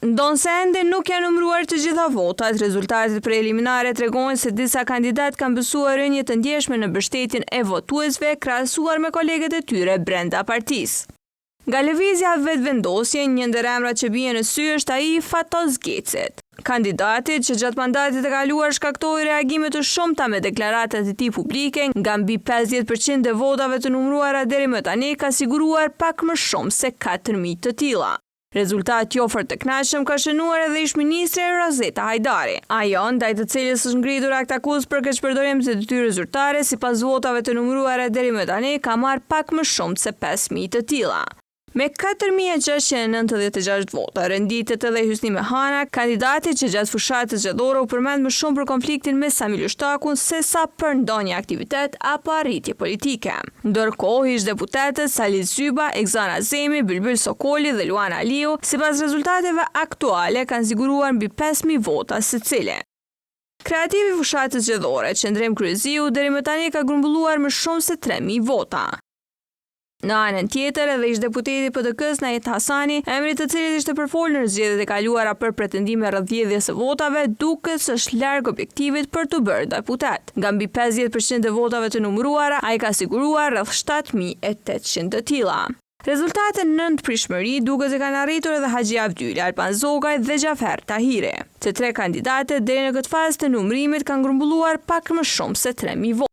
Ndonse ende nuk janë numëruar të gjitha votat, rezultatet preliminare tregojnë se disa kandidat kanë besuar rënje të ndjeshme në mbështetjen e votuesve krahasuar me kolegët e tyre brenda partisë. Nga lëvizja vetëvendosje, një ndër emrat që bie në sy është ai Fatos Gecet, kandidati që gjatë mandatit të kaluar shkaktoi reagime të shumta me deklarata të tij publike, nga mbi 50% e votave të numëruara deri më tani ka siguruar pak më shumë se 4.000 të tilla. Rezultat jo fort të kënaqshëm ka shënuar edhe ish-ministre Rozeta Hajdari. Ajo, ndaj të cilës është ngritur akt akuzë për keqpërdorim të detyrës zyrtare, sipas votave të numëruara deri më tani ka marrë pak më shumë se 5.000 të tilla. Me 4.696 vota, renditet edhe Hysni Mehana, kandidati që gjatë fushatës zgjedhore u përmend më shumë për konfliktin me Sami Lushtakun se sa për ndonjë aktivitet apo arritje politike. Ndërkohë, ish-deputetët Salih Zyba, Egzan Azemi, Bylbyl Sokoli dhe Luana Aliu, sipas rezultateve aktuale, kanë siguruar mbi 5.000 vota secili. Kreativi fushatës zgjedhore, Qendrim Kryeziu, deri më tani ka grumbulluar më shumë se 3.000 vota. Në anën tjetër, edhe ish-deputeti PDK-s Nait Hasani, emri i të cilit ishte përfolur në zgjedhjet e kaluara për pretendime rreth vjedhjes së votave, duket se është larg objektivit për të bërë deputet. Nga mbi 50% e votave të numëruara, ai ka siguruar rreth 7.800 të tilla. Rezultate në nëntpritshmëri duket se kanë arritur edhe Haxhi Avdyli, Alban Zogaj dhe Xhafer Tahiri. Të tre kandidatet deri në këtë fazë të numërimit kanë grumbulluar pak më shumë se 3.000 vota.